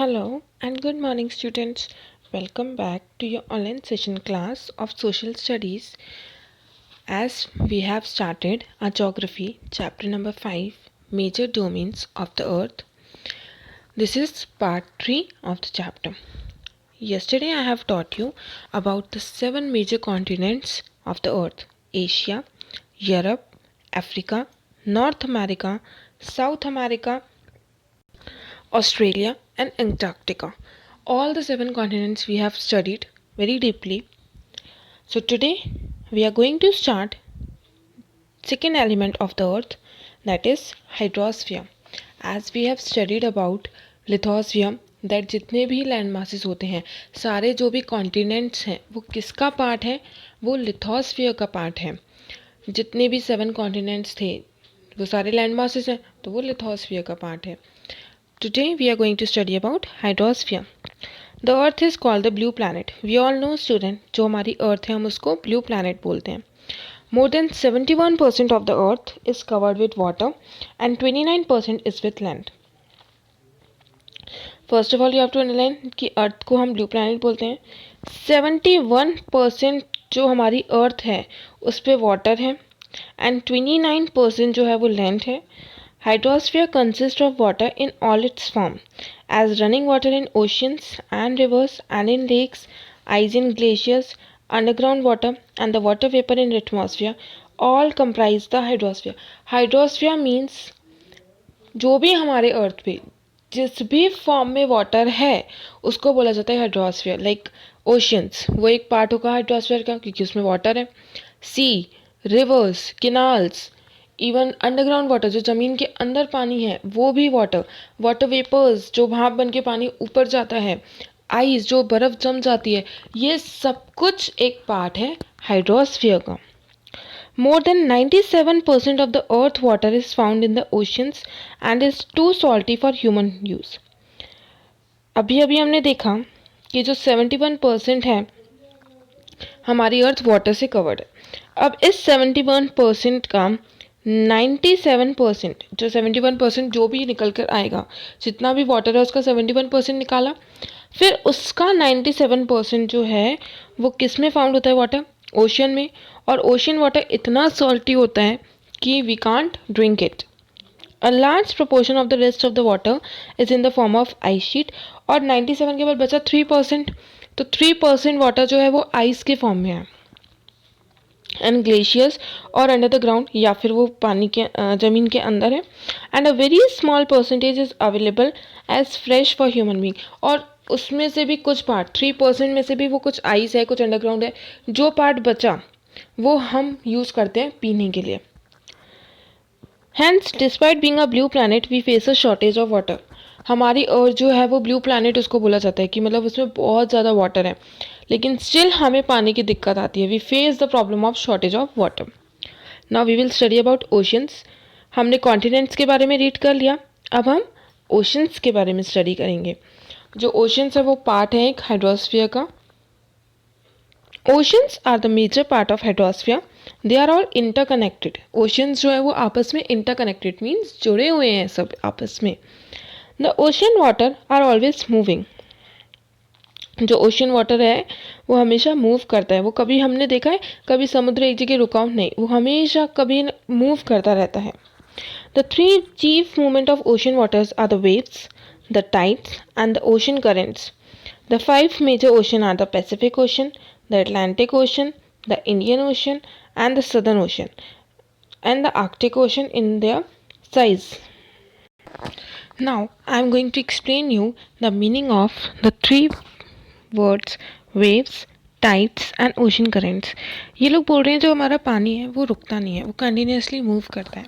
Hello and good morning, students. Welcome back to your online session class of Social Studies. As we have started our geography chapter number 5, Major Domains of the Earth. This is part 3 of the chapter. Yesterday I have taught you about the 7 major continents of the Earth: Asia, Europe, Africa, North America, South America, Australia and Antarctica. All the 7 continents we have studied very deeply. So today we are going to start second element of the earth, that is hydrosphere. As we have studied about lithosphere, that जितने भी land masses होते हैं, सारे जो भी continents हैं वो किसका पार्ट है? वो लिथोस्फीयर का पार्ट है. जितने भी 7 कॉन्टिनेंट्स थे वो सारे लैंड मासेस हैं, तो वो लिथोस्फीयर का पार्ट है. Today we are going to study about hydrosphere. The earth is called the blue planet. We all know student, जो हमारी earth है हम उसको blue planet बोलते हैं. More than 71% of the earth is covered with water and 29% is with land. First of all you have to underline कि earth को हम blue planet बोलते हैं. 71% जो हमारी earth है उस पे water है and 29% जो है वो land है. Hydrosphere consists of water in all its form, as running water in oceans and rivers and in lakes, ice in glaciers, underground water and the water vapor in atmosphere all comprise the hydrosphere. Hydrosphere means जो भी हमारे अर्थ पे जिस भी form में water है उसको बोला जाता है हाइड्रोस्फीयर. लाइक ओशियंस, वो एक पार्ट होगा हाइड्रोस्फीयर का क्योंकि उसमें वाटर है. सी, रिवर्स, किनाल्स, इवन अंडरग्राउंड वाटर जो ज़मीन के अंदर पानी है वो भी वाटर. वाटर वेपर्स जो भाप बन के पानी ऊपर जाता है. आइस जो बर्फ़ जम जाती है. ये सब कुछ एक पार्ट है हाइड्रोस्फीयर का. More than 97% of the earth water is found in the oceans and is too salty for human use. अभी अभी हमने देखा कि जो 71% है हमारी अर्थ वाटर से कवर्ड है. अब इस 71% का 97%, जो 71% जो भी निकल कर आएगा, जितना भी वाटर है उसका 71% निकाला, फिर उसका 97% जो है वो किस में फाउंड होता है वाटर? ओशन में. और ओशन वाटर इतना सॉल्टी होता है कि we can't drink it. A large proportion of the rest of the water is in the form of ice sheet. और 97 के बाद बचा 3%. तो 3% वाटर जो है वो आइस के फॉर्म में है एंड ग्लेशियर्स और अंडर द ग्राउंड, या फिर वो पानी के ज़मीन के अंदर है. And a very small percentage is available as fresh for human being. और उसमें से भी कुछ पार्ट, 3% में से भी वो कुछ आइस है, कुछ अंडरग्राउंड है. जो पार्ट बचा वो हम यूज़ करते हैं पीने के लिए. Hence despite being a blue planet we face a shortage of water. हमारी अर्थ जो है वो ब्लू प्लैनेट उसको बोला जाता है कि मतलब उसमें बहुत ज़्यादा वाटर है, लेकिन स्टिल हमें पानी की दिक्कत आती है. We face the problem of shortage of water. Now we will study about oceans. हमने कॉन्टिनेंट्स के बारे में रीड कर लिया. अब हम ओशंस के बारे में स्टडी करेंगे. जो ओशंस है वो पार्ट है एक हाइड्रोस्फीयर का. Oceans are the major part of hydrosphere. They are all interconnected. Oceans जो है वो आपस में इंटरकनेक्टेड मीन्स जुड़े हुए हैं सब आपस में. The ocean water are always moving. जो ओशन वाटर है वो हमेशा मूव करता है. वो कभी हमने देखा है कभी समुद्र एक जगह रुका नहीं, वो हमेशा कभी मूव करता रहता है. The 3 chief movement of ocean waters are the waves, the tides and the ocean currents. The 5 major ocean are the Pacific Ocean, the Atlantic Ocean, the Indian Ocean and the southern ocean and the Arctic ocean in their size. Now I am going to explain you the meaning of the 3 words waves, tides and ocean currents. ये लोग बोल रहे हैं जो हमारा पानी है वो रुकता नहीं है, वो कंटिन्यूसली मूव करता है.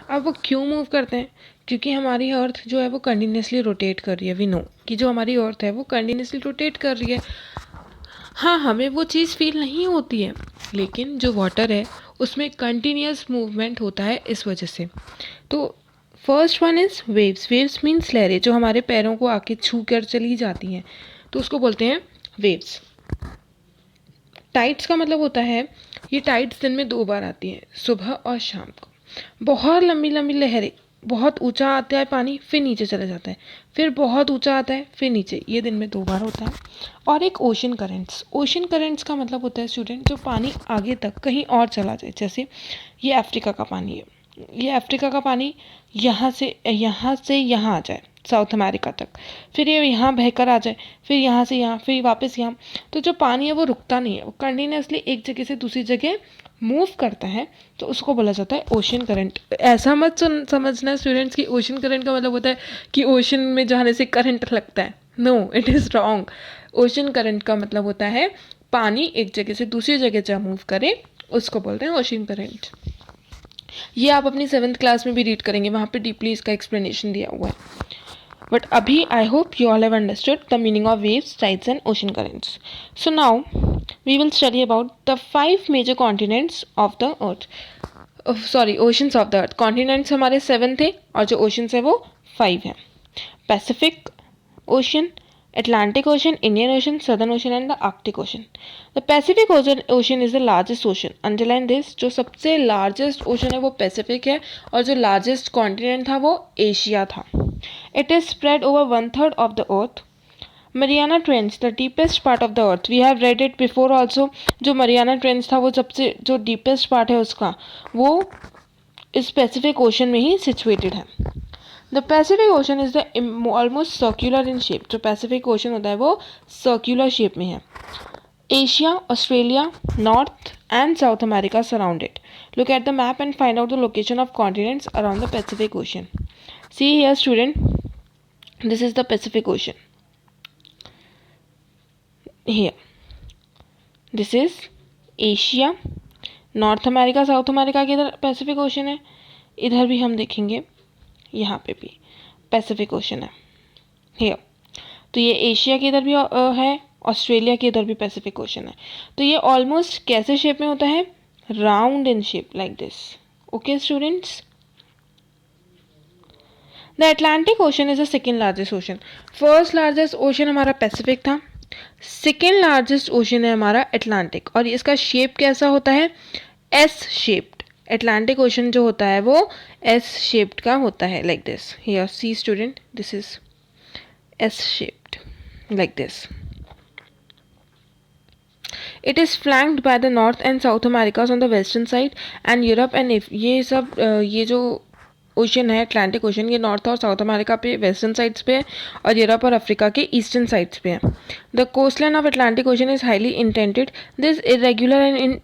अब वो क्यों मूव करते हैं? क्योंकि हमारी अर्थ जो है वो कंटिन्यूसली रोटेट कर रही है. वी नो कि जो हमारी अर्थ है वो कंटिन्यूसली रोटेट कर रही है. हाँ, हमें वो चीज़ फील नहीं होती है, लेकिन जो वाटर है उसमें कंटिन्यूस मूवमेंट होता है इस वजह से. तो first one is waves. Waves means लहरें जो हमारे पैरों को आके छू कर चली जाती हैं, तो उसको बोलते हैं वेव्स. टाइड्स का मतलब होता है, ये टाइड्स दिन में 2 बार आती हैं, सुबह और शाम को. बहुत लंबी लंबी लहरें बहुत ऊंचा आता है पानी, फिर नीचे चला जाता है, फिर बहुत ऊंचा आता है, फिर नीचे। ये दिन में 2 बार होता है। और एक ओशन करेंट्स। ओशन करेंट्स का मतलब होता है स्टूडेंट, जो पानी आगे तक कहीं और चला जाए। जैसे ये अफ्रीका का पानी है, ये अफ्रीका का पानी यहाँ से यहाँ आ जाए साउथ अमेरिका तक, फिर ये यहाँ बहकर आ जाए, फिर यहाँ से यहाँ, फिर वापस यहाँ। तो जो पानी है वो रुकता नहीं है, वो कंटिन्यूसली एक जगह से दूसरी जगह मूव करता है, तो उसको बोला जाता है ओशन करंट। ऐसा मत समझना स्टूडेंट्स कि ओशन करंट का मतलब होता है कि ओशन में जाने से करंट लगता है। No, it is wrong. Ocean current का मतलब होता है पानी एक जगह से दूसरी जगह जहाँ मूव करे, उसको बोलते हैं ओशन करंट। ये आप अपनी 7th क्लास में भी रीड करेंगे, वहाँ पे डीपली इसका एक्सप्लेनेशन दिया हुआ है। But abhi, I hope you all have understood the meaning of waves, tides and ocean currents. So now we will study about the 5 major continents of the earth. Oceans of the earth. Continents हमारे 7 थे और जो oceans है वो 5 हैं. Pacific Ocean, Atlantic Ocean, Indian Ocean, Southern Ocean and the Arctic Ocean. The Pacific Ocean is the largest ocean. Underline this, जो सबसे largest ocean है वो Pacific है और जो largest continent था वो Asia था. It is spread over 1/3 of the earth. Mariana Trench, the deepest part of the earth. We have read it before also. जो Mariana Trench था वो सबसे जो deepest part है उसका, वो इस Pacific Ocean में ही situated है. The Pacific Ocean is the almost circular in shape. जो Pacific Ocean होता है वो circular shape में है. Asia, Australia, North and South America surround it. Look at the map and find out the location of continents around the Pacific Ocean. See here student, this is the Pacific Ocean. Here, this is Asia, North America, South America के इधर Pacific Ocean है, इधर भी हम देखेंगे यहाँ पे भी Pacific Ocean है. Here, तो ये एशिया के इधर भी है, ऑस्ट्रेलिया के इधर भी पैसिफिक ओशन है. तो ये ऑलमोस्ट कैसे शेप में होता है? Round in shape, like this. Okay students. The Atlantic ocean is the second largest ocean. First largest ocean हमारा पैसिफिक था, सेकेंड लार्जेस्ट ओशन है हमारा अटलांटिक. और इसका शेप कैसा होता है? S shaped. अटलांटिक ओशन जो होता है वो एस शेप्ड का होता है, like this. Here see student, this is S shaped, like this. It is flanked by the North and South Americas on the western side and Europe and ये सब ये जो ओशन है अटलांटिक ओशन, ये north और south America पे western sides पे है और यूरोप और अफ्रीका के ईस्टर्न साइड्स पे है. The coastline of Atlantic ocean is highly indented. This irregular and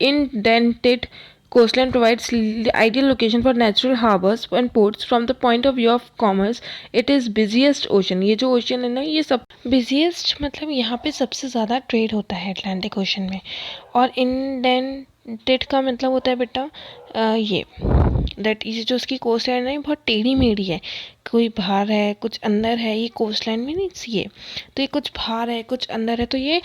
indented coastline provides ideal location for natural harbors and ports. From the point of view of commerce, it is busiest ocean. ये जो ocean है ना, ये सब busiest मतलब यहाँ पे सबसे ज़्यादा ट्रेड होता है अटलांटिक ओशन में. और इंडेंटेड का मतलब होता है बेटा ये दैट ये जो उसकी कोस्ट लाइन है बहुत टेढ़ी मेढ़ी है, कोई बाहर है कुछ अंदर है. ये कोस्ट लाइन में नहीं ये, तो ये कुछ बाहर है कुछ अंदर है, तो ये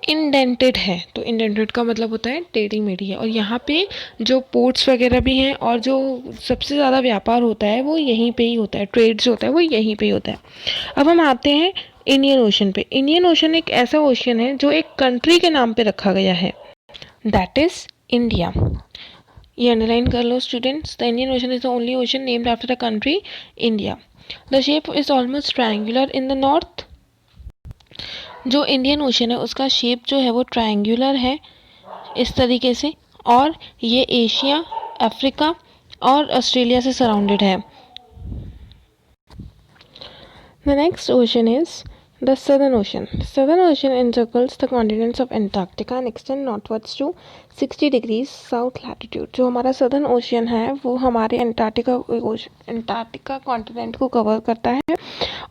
इंडेंटेड है. तो इंडेंटेड का मतलब होता है टेढ़ी मेढ़ी है. और यहाँ पे जो पोर्ट्स वगैरह भी हैं और जो सबसे ज़्यादा व्यापार होता है वो यहीं पे ही होता है, ट्रेड जो होता है वो यहीं पे ही होता है. अब हम आते हैं इंडियन ओशन पे. इंडियन ओशन एक ऐसा ओशन है जो एक कंट्री के नाम पे रखा गया है, दैट इज़ इंडिया. ये अंडरलाइन कर लो students. The Indian Ocean is the only ocean named after the country India. The shape is almost triangular in the north. जो इंडियन ओशन है उसका शेप जो है वो ट्रायंगुलर है इस तरीके से, और ये एशिया, अफ्रीका और ऑस्ट्रेलिया से सराउंडेड है. The next ocean is the Southern Ocean. Southern Ocean encircles the continents of Antarctica and extend northwards to 60 degrees south latitude. जो हमारा सदर्न ओशन है वो हमारे एंटार्क्टिका कॉन्टिनेंट को कवर करता है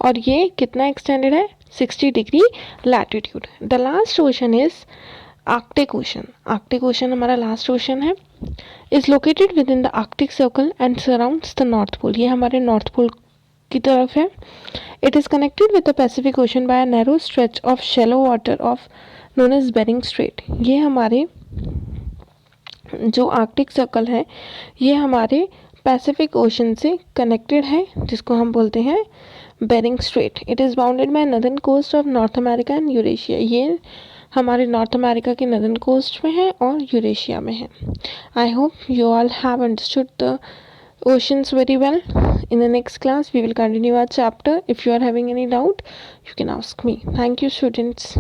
और ये कितना एक्सटेंडेड है? 60 degree latitude. The last ocean is Arctic Ocean. Arctic Ocean हमारा लास्ट ओशन है. Is located within the Arctic circle and surrounds the North Pole. ये हमारे नॉर्थ पोल की तरफ है. It is connected with the Pacific Ocean by a narrow stretch of shallow water of known as Bering Strait. ये हमारे जो Arctic circle है ये हमारे पैसिफिक ओशन से कनेक्टेड है, जिसको हम बोलते हैं Bering Strait. It is bounded by northern coast of North America and Eurasia. ये हमारे नॉर्थ अमेरिका के नदर्न कोस्ट में है और यूरेशिया में है. I hope you all have understood the oceans very well. In the next class, we will continue our chapter. If you are having any doubt, you can ask me. Thank you, students.